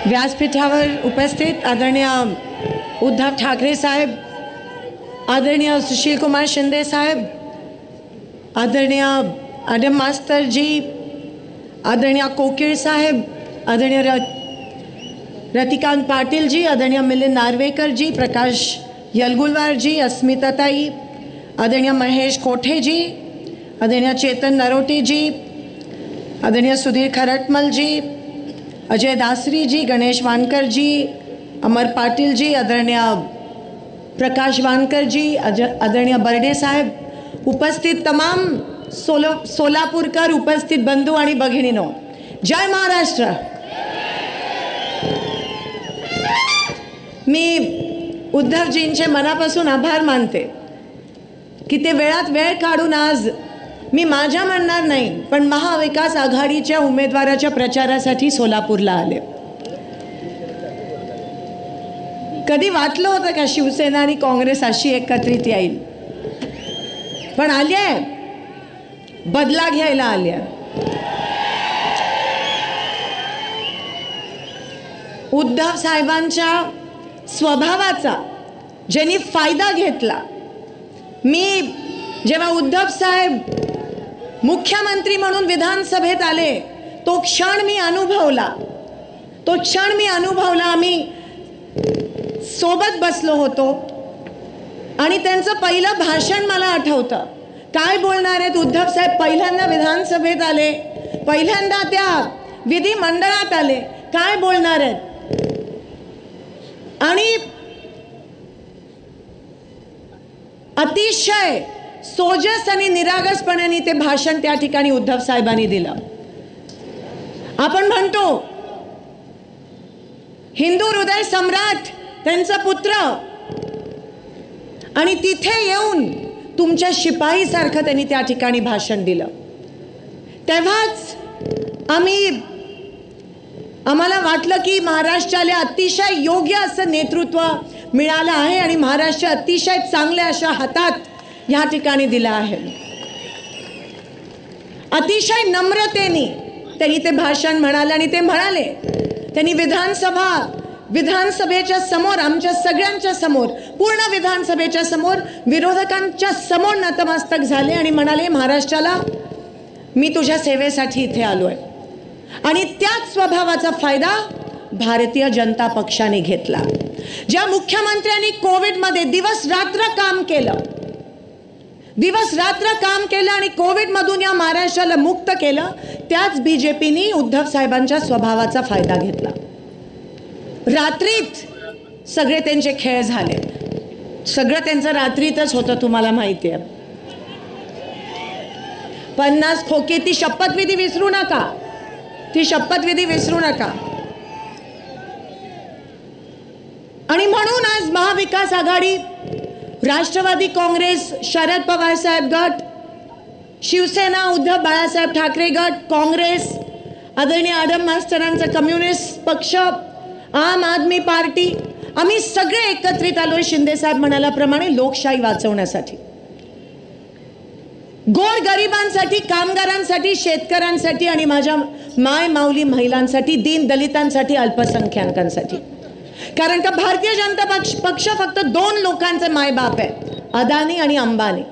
व्यासपीठावर उपस्थित आदरणीय उद्धव ठाकरे साहेब, आदरणीय सुशील कुमार शिंदे साहेब, आदरणीय आडम मास्तर जी, आदरणीय कोकिळ साहेब, आदरणीय रतिकांत पाटिल जी, आदरणीय मिलिंद नार्वेकर जी, प्रकाश यलगुलवार जी, अस्मिता ताई, आदरणीय महेश कोठे जी, आदरणीय चेतन नरोटे जी, आदरणीय सुधीर खरटमल जी, अजय दासरी जी, गणेश वानकर जी, अमर पाटिल जी, आदरणीय प्रकाश वानकर जी, आदरणीय बर्डे साहेब, उपस्थित तमाम सोलापूरकर, उपस्थित बंधू आणि भगिनीनो, जय महाराष्ट्र। मी उद्धवजींचे मनापासून आभार मानते की ते वेळात वेळ काढून आज, मी माझ्या म्हणणार नाही पण महाविकास आघाडीच्या उमेदवाराच्या प्रचारासाठी सोलापूरला आले। कधी वाटलं होतं का शिवसेना आणि काँग्रेस अशी एकत्रित येईल? पण आले, बदला घ्यायला आले। उद्धव साहेबांच्या स्वभावाचा ज्यांनी फायदा घेतला, मी जेव्हा उद्धव साहेब मुख्यमंत्री म्हणून विधानसभेत आले तो क्षण मी अनुभवला, आम्ही सोबत बसलो होतो आणि त्यांचं पहिलं भाषण मला आठवतं। काय बोलणार आहेत उद्धव साहेब? पहिल्यांदा विधानसभेत आले, पहिल्यांदा त्या विधिमंडळात आले, काय बोलणार आहेत? आणि अतिशय सोजस आणि निरागसपणाने ते भाषण त्या ठिकाणी उद्धव साहेबांनी दिलं। आपण म्हणतो हिंदू हृदय सम्राट त्यांचा पुत्र, आणि तिथे येऊन तुमच्या शिपाई सारखं त्यांनी त्या ठिकाणी भाषण दिलं। तेव्हाच आम्हाला वाटलं की महाराष्ट्राला अतिशय योग्य असं नेतृत्व मिळालं आहे आणि महाराष्ट्र अतिशय चांगल्या अशा हातात या ठिकाणी दिला आहे। अतिशय नम्रतेने त्यांनी ते भाषण म्हणाले आणि ते म्हणाले, त्यांनी विधानसभेच्या समोर, आमच्या सगळ्यांच्या समोर, पूर्ण विधानसभेच्या समोर, विरोधकांच्या समोर नतमस्तक झाले आणि म्हणाले, महाराष्ट्राला मी तुझ्या सेवेसाठी इथे आलोय। आणि त्याच स्वभावाचा फायदा भारतीय जनता पक्षाने घेतला। ज्या मुख्यमंत्र्यांनी कोविडमध्ये दिवस रात्र काम केलं आणि कोविडमधून या महाराष्ट्राला मुक्त केलं, त्याच बीजेपीने उद्धव साहेबांच्या स्वभावाचा फायदा घेतला। रात्रीत सगळे त्यांचे खेळ झाले, सगळं त्यांचं रात्रीतच होतं, तुम्हाला माहिती आहे। 50 खोके, ती शपथविधी विसरू नका, आणि म्हणून आज महाविकास आघाडी, राष्ट्रवादी काँग्रेस, शरद पवार साहेब गट, शिवसेना उद्धव बाळासाहेब ठाकरे गट, काँग्रेस, आदरणीय आडम मास्तरांचा कम्युनिस्ट पक्ष, आम आदमी पार्टी, आम्ही सगळे एकत्रित आलोय शिंदे साहेब म्हणाल्याप्रमाणे लोकशाही वाचवण्यासाठी, गोरगरिबांसाठी, कामगारांसाठी, शेतकऱ्यांसाठी आणि माझ्या माय माऊली महिलांसाठी, दीन दलितांसाठी, अल्पसंख्याकांसाठी। कारण का भारतीय जनता पक्ष फक्त 2 लोकांचे मायबाप आहे, अदानी आणि अंबानी।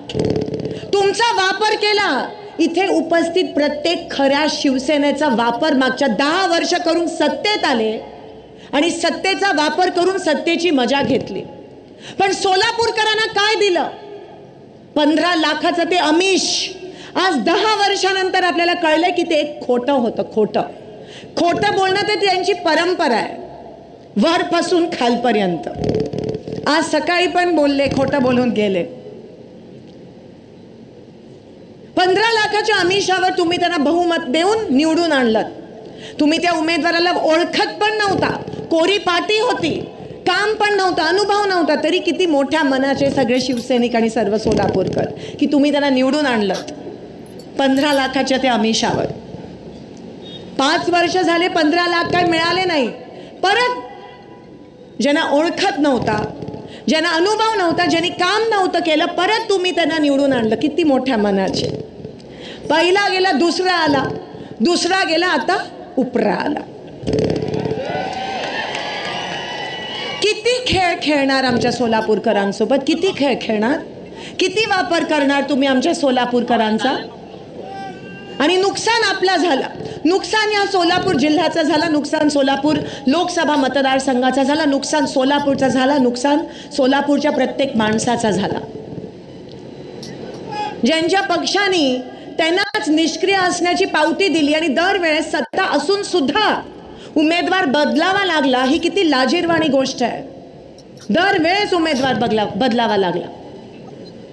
तुमचा वापर केला, इथे उपस्थित प्रत्येक खऱ्या शिवसेनेचा वापर मागच्या 10 वर्ष करून सत्तेत आले आणि सत्तेचा वापर करून सत्तेची मजा घेतली। पण सोलापूरकरांना काय दिलं? 15 लाखाचं ते आमिष। आज 10 वर्षानंतर आपल्याला कळलं की ते एक खोटं होतं। खोटं बोलणं तर त्यांची परंपरा आहे, वरपासून खालपर्यंत। आज सकाळी पण बोलले, खोटं बोलून गेले। 15 लाखाच्या आमिषावर तुम्ही त्यांना बहुमत देऊन निवडून आणलं। तुम्ही त्या उमेदवाराला ओळखत पण नव्हता, कोरी पाटी होती, काम पण नव्हतं, अनुभव नव्हता, तरी किती मोठ्या मनाचे सगळे शिवसैनिक आणि सर्व सोलापूरकर की तुम्ही त्यांना निवडून आणलं 15 लाखाच्या त्या आमिषावर। 5 वर्ष झाले, 15 लाख काय मिळाले नाही। परत ज्यांना ओळखत नव्हता, ज्यांना अनुभव नव्हता, ज्यांनी काम नव्हतं केलं, परत तुम्ही त्यांना निवडून आणलं। किती मोठ्या मनाचे। पहिला गेला, दुसरा आला, दुसरा गेला, आता उपरा आला। किती खेळ खेळणार आमच्या सोलापूरकरांसोबत? किती खेळ खेळणार? किती वापर करणार तुम्ही आमच्या सोलापूरकरांचा? आणि नुकसान आपला झाला, नुकसान या सोलापूर जिल्ह्याचा झाला, नुकसान सोलापूर लोकसभा मतदारसंघाचा झाला, नुकसान सोलापूरचा झाला, नुकसान सोलापूरच्या प्रत्येक माणसाचा झाला. ज्यांच्या पक्षाने त्यांनाच निष्क्रिय असण्याची पावती दिली आणि दरवेळेस सत्ता असून सुद्धा उमेदवार बदलावा लागला, ही किती लाजिरवाणी गोष्ट आहे. दरवेळेस उमेदवार बदलावा लागला.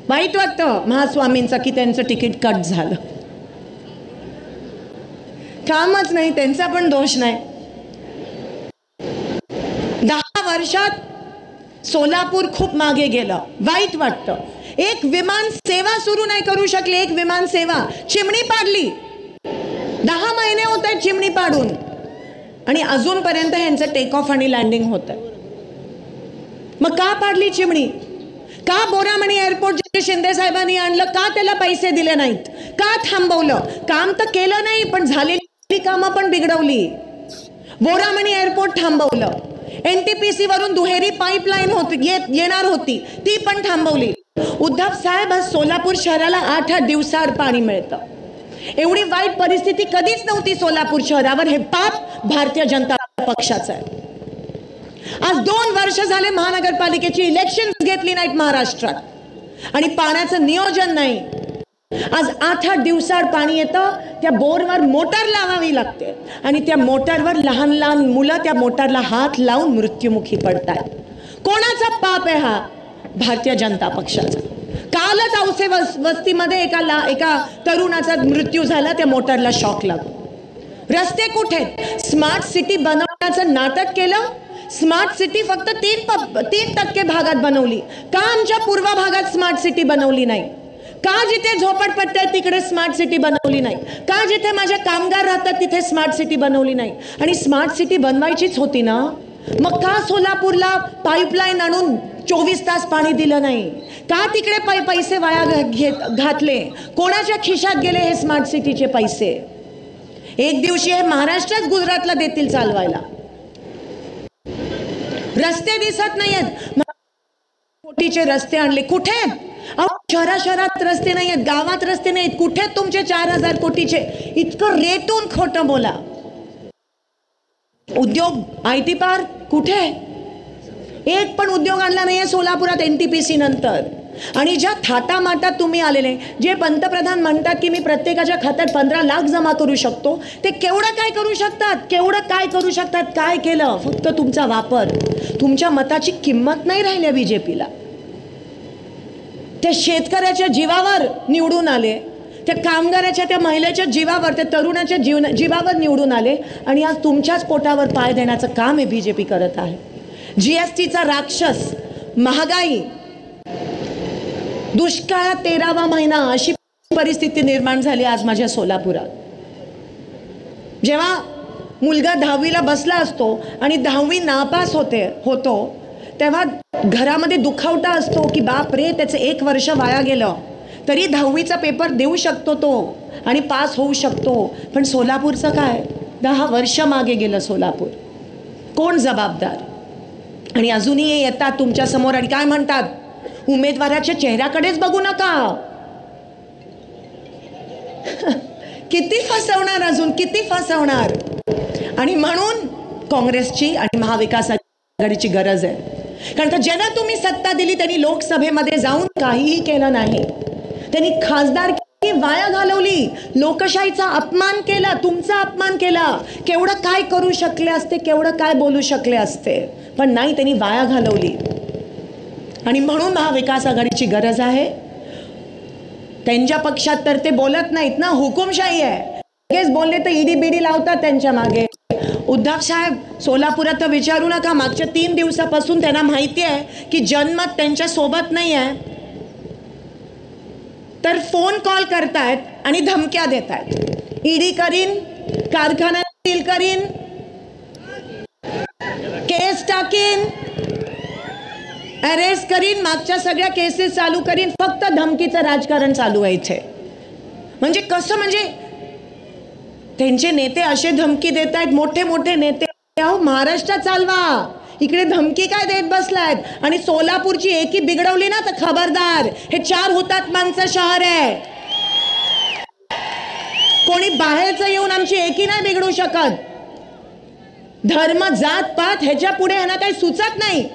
वाईट वाटतं महास्वामींचं की त्यांचं तिकीट कट झालं. कामच नाही, त्यांचा पण दोष नाही. 10 वर्षात सोलापूर खूप मागे गेलं. वाईट वाटतं. एक विमान सेवा सुरू नाही करू शकले. एक विमान सेवा चिमणी पाडली. 10 महिने होत आहेत चिमणी पाडून आणि अजूनपर्यंत ह्यांचं टेक ऑफ आणि लँडिंग होत आहे. मग का पाडली चिमणी? का बोरामणी एअरपोर्ट जे शिंदे साहेबांनी आणलं, का त्याला पैसे दिले नाहीत? का थांबवलं? काम तर केलं नाही, पण झालेली कामं पण बिघडवली. बोरामणी एअरपोर्ट थांबवलं. NTPC वरून दुहेरी पाईपलाईन येणार होती, ती पण थांबवली. उद्धव साहेब, आज सोलापूर शहराला 8 दिवसाआड पाणी मिळतं. एवढी वाईट परिस्थिती कधीच नव्हती सोलापूर शहरावर. हे पाप भारतीय जनता पक्षाचं आहे. आज 2 वर्ष झाले महानगरपालिकेची इलेक्शन घेतली नाहीत महाराष्ट्रात आणि पाण्याचं नियोजन नाही. आज 8 दिवसाआड पाणी येतं. त्या बोरवर मोटर लावावी लागते आणि त्या मोटरवर लहान लहान मुलं त्या मोटरला हात लावून मृत्युमुखी पडतात. कोणाचा पाप आहे हा? भारतीय जनता पक्षाचा. कालच औसे वस्तीमध्ये एका तरुणाचा मृत्यू झाला त्या मोटरला शॉक लागून. रस्ते कुठे? स्मार्ट सिटी बनवण्याचं नाटक केलं. स्मार्ट सिटी फक्त 3% भागात बनवली. का आमच्या पूर्व भागात स्मार्ट सिटी बनवली नाही? का जिथे झोपडपट्ट्या आहेत तिकडे स्मार्ट सिटी बनवली नाही? का जिथे माझे कामगार राहतात तिथे स्मार्ट सिटी बनवली नाही? आणि स्मार्ट सिटी बनवायचीच होती ना, मग का सोलापूरला पाईपलाईन आणून 24 तास पाणी दिलं नाही? का तिकडे पैसे वाया घातले? कोणाच्या खिशात गेले हे स्मार्ट सिटीचे पैसे? एक दिवशी हे महाराष्ट्रात गुजरातला देतील चालवायला. रस्ते दिसत नाहीयेत. कोटीचे रस्ते आणले कुठे? शहरात रस्ते नाहीयेत, गावात रस्ते नाहीत. कुठे तुमचे 4000 कोटीचे? इतकं रेटून खोटं बोला. उद्योग IT पार्क कुठे? एक पण उद्योग आणला नाहीये सोलापुरात NTPC नंतर. आणि ज्या थाटामाटात तुम्ही आलेले, जे पंतप्रधान म्हणतात की मी प्रत्येकाच्या खात्यात 15 लाख जमा करू शकतो, ते केवढं काय करू शकतात? केवढं काय करू शकतात? काय केलं? फक्त तुमचा वापर. तुमच्या मताची किंमत नाही राहिली BJPला. त्या शेतकऱ्याच्या जीवावर निवडून आले, त्या कामगाराच्या, त्या महिलेच्या जीवावर, त्या तरुणाच्या जीवावर निवडून आले आणि आज तुमच्याच पोटावर पाय देण्याचं काम हे BJP करत आहे. GSTचा राक्षस, महागाई, दुष्काळात 13वा महिना, अशी परिस्थिती निर्माण झाली आज माझ्या सोलापुरात. जेव्हा मुलगा 10वीला बसला असतो आणि 10वी नापास होतो तेव्हा घरामध्ये दुखावटा असतो की बाप रे, त्याचं 1 वर्ष वाया गेलं. तरी 10वीचा पेपर देऊ शकतो तो आणि पास होऊ शकतो. पण सोलापूरचं काय? 10 वर्ष मागे गेलं सोलापूर. कोण जबाबदार? आणि अजूनही येतात तुमच्या समोर आणि काय म्हणतात? उमेदवाराच्या चेहऱ्याकडेच बघू नका. किती फसवणार, अजून किती फसवणार? आणि म्हणून काँग्रेसची आणि महाविकास आघाडीची गरज आहे. कारण ज्यांना तुम्ही सत्ता दिली त्यांनी लोकसभेमध्ये जाऊन काहीही केलं नाही. त्यांनी खासदारकी वाया घालवली, लोकशाहीचा अपमान केला, तुमचा अपमान केला. केवढं काय करू शकले असते, केवढं काय बोलू शकले असते, पण नाही, त्यांनी वाया घालवली. आणि म्हणून महाविकास आघाडीची गरज आहे. त्यांच्या पक्षात तर ते बोलत नाहीत ना, हुकुमशाही आहे. लगेच बोलले तर ईडी लावतात त्यांच्या मागे. उद्धव साहेब, सोलापुरात तर विचारू नका. मागच्या 3 दिवसापासून त्यांना माहिती आहे की जनमत त्यांच्या सोबत नाही आहे, तर फोन कॉल करतायत आणि धमक्या देतायत. ईडी करीन, कारखाना सील करीन, केस टाकीन, अरेस्ट करीन, मागच्या सगळ्या केसेस चालू करीन. फक्त धमकीचं राजकारण चालू आहे इथे. म्हणजे कसं? म्हणजे त्यांचे नेते असे धमकी देत आहेत, मोठे मोठे नेते अहो महाराष्ट्र चालवा, इकडे धमकी काय देत बसलायत आणि सोलापूरची एकी बिघडवली ना तर खबरदार, हे 4 हुतात्म्यांचं शहर आहे. कोणी बाहेरचं येऊन आमची एकी नाही बिघडू शकत. धर्म जात पात ह्याच्या पुढे यांना काही सुचत नाही.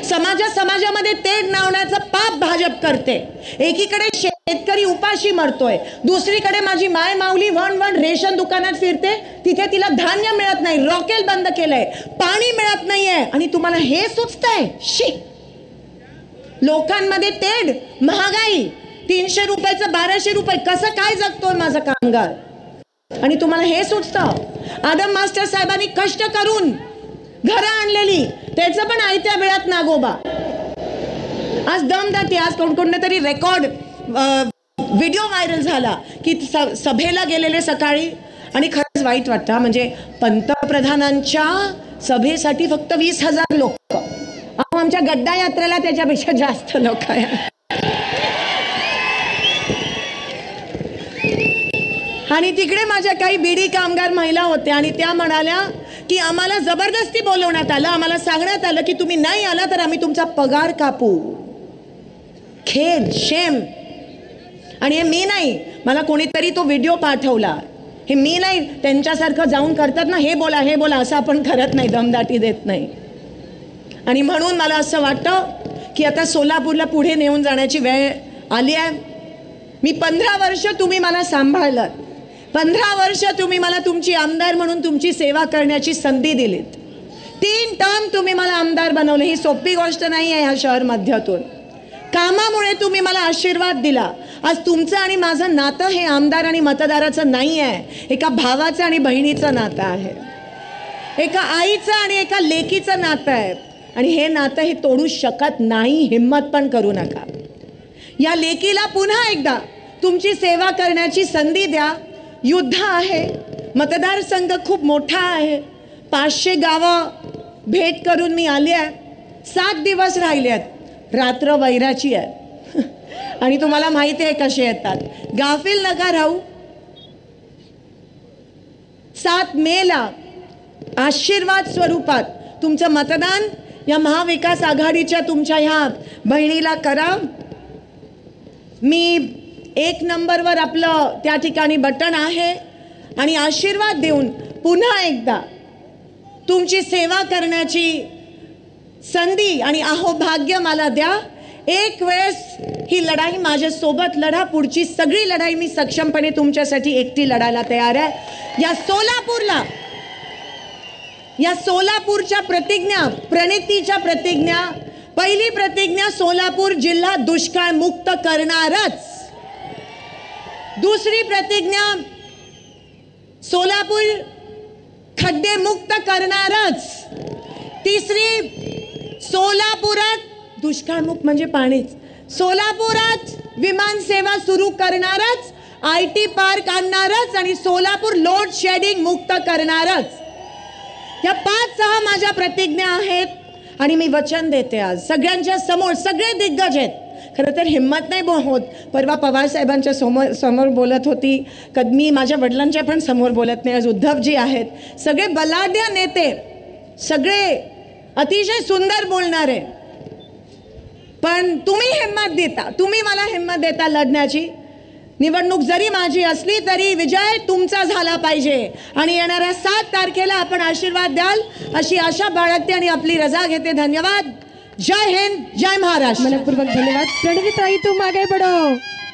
समाजामध्ये तेढ नावण्याचं पाप भाजप करते. एकीकडे शेतकरी उपाशी मरतोय, दुसरीकडे माझी माय माऊली वण रेशन दुकानात फिरते, तिथे तिला धान्य मिळत नाही, रॉकेल बंद केलंय, पाणी मिळत नाहीये आणि तुम्हाला हे सुचतंय. शी, लोकांमध्ये तेढ, महागाई, 300 रुपयाचं 1200 रुपये, कसं काय जगतोय माझा कामगार आणि तुम्हाला हे सुचतं. आदम मास्टर साहेबांनी कष्ट करून घरं आणलेली, त्याचं पण आयत्या वेळात नागोबा. आज दमदाटी, आज कोणकोणत्या तरी रेकॉर्ड व्हिडिओ व्हायरल झाला की सभेला गेलेले सकाळी, आणि खरंच वाईट वाटतं. म्हणजे पंतप्रधानांच्या सभेसाठी फक्त 20,000 लोक, आमच्या गड्डा यात्रेला त्याच्यापेक्षा जास्त लोक आहे. आणि तिकडे माझ्या काही बीडी कामगार महिला होत्या आणि त्या म्हणाल्या की आम्हाला जबरदस्ती बोलवण्यात आलं, आम्हाला सांगण्यात आलं की तुम्ही नाही आला तर आम्ही तुमचा पगार कापू. खेद, शेम. आणि हे मी नाही, मला कोणीतरी तो व्हिडिओ पाठवला. हे मी नाही, त्यांच्यासारखं जाऊन करतात ना, हे बोला असं आपण करत नाही, दमदाटी देत नाही. आणि म्हणून मला असं वाटतं की आता सोलापूरला पुढे नेऊन जाण्याची वेळ आली आहे. मी 15 वर्ष तुम्ही मला सांभाळलं, 15 वर्ष तुम्ही मला तुमची आमदार म्हणून तुमची सेवा करण्याची संधी दिलीत. 3 टर्म तुम्ही मला आमदार बनवले. ही सोपी गोष्ट नाही आहे ह्या शहर मध्यातून. कामामुळे तुम्ही मला आशीर्वाद दिला. आज तुमचं आणि माझं नातं हे आमदार आणि मतदाराचं नाही आहे, एका भावाचं आणि बहिणीचं नातं आहे, एका आईचं आणि एका लेकीचं नातं आहे. आणि हे नातं हे तोडू शकत नाही, हिम्मत पण करू नका. या लेकीला पुन्हा एकदा तुमची सेवा करण्याची संधी द्या. युद्ध आहे, मतदारसंघ खूप मोठा आहे, 500 गावं भेट करून मी आले आहे. 7 दिवस राहिले आहेत, रात्र वैराची आहे आणि तुम्हाला माहिती आहे कसे येतात. गाफील नका राहू. 7 मेला आशीर्वाद स्वरूपात तुमचं मतदान या महाविकास आघाडीच्या तुमच्या ह्या बहिणीला करा. मी 1 नंबरवर आपलं त्या ठिकाणी बटन आहे आणि आशीर्वाद देऊन पुन्हा एकदा तुमची सेवा करण्याची संधी आणि अहोभाग्य मला द्या. एक वेळेस ही लढाई माझ्यासोबत लढा, पुढची सगळी लढाई मी सक्षमपणे तुमच्यासाठी एकटी लढायला तयार आहे. या सोलापूरच्या प्रतिज्ञा, प्रणितीच्या प्रतिज्ञा, पहिली प्रतिज्ञा सोलापूर जिल्हा दुष्काळ मुक्त करणारच. दुसरी प्रतिज्ञा सोलापूर खड्डे मुक्त करणारच. तिसरी सोलापुरात दुष्काळमुक्त म्हणजे पाणीच, सोलापुरात विमान सेवा सुरू करणारच, IT पार्क आणणारच आणि सोलापूर लोड शेडिंग मुक्त करणारच. या 5-6 माझ्या प्रतिज्ञा आहेत आणि मी वचन देते आज सगळ्यांच्या समोर. सगळे दिग्गज आहेत, खरं तर हिम्मत नाही होत. परवा पवार साहेबांच्या समोर बोलत होती, मी माझ्या वडिलांच्या पण समोर बोलत नाही. आज उद्धवजी आहेत, सगळे बलाढ्य नेते, सगळे अतिशय सुंदर बोलणारे. पण तुम्ही मला हिम्मत देता लढण्याची. निवडणूक जरी माझी असली तरी विजय तुमचा झाला पाहिजे आणि येणाऱ्या 7 तारखेला आपण आशीर्वाद द्याल अशी आशा बाळगते आणि आपली रजा घेते. धन्यवाद. जय हिंद, जय महाराष्ट्र. मनपूर्वक धन्यवाद. प्रणवीताई तुम आगे बढ़ो.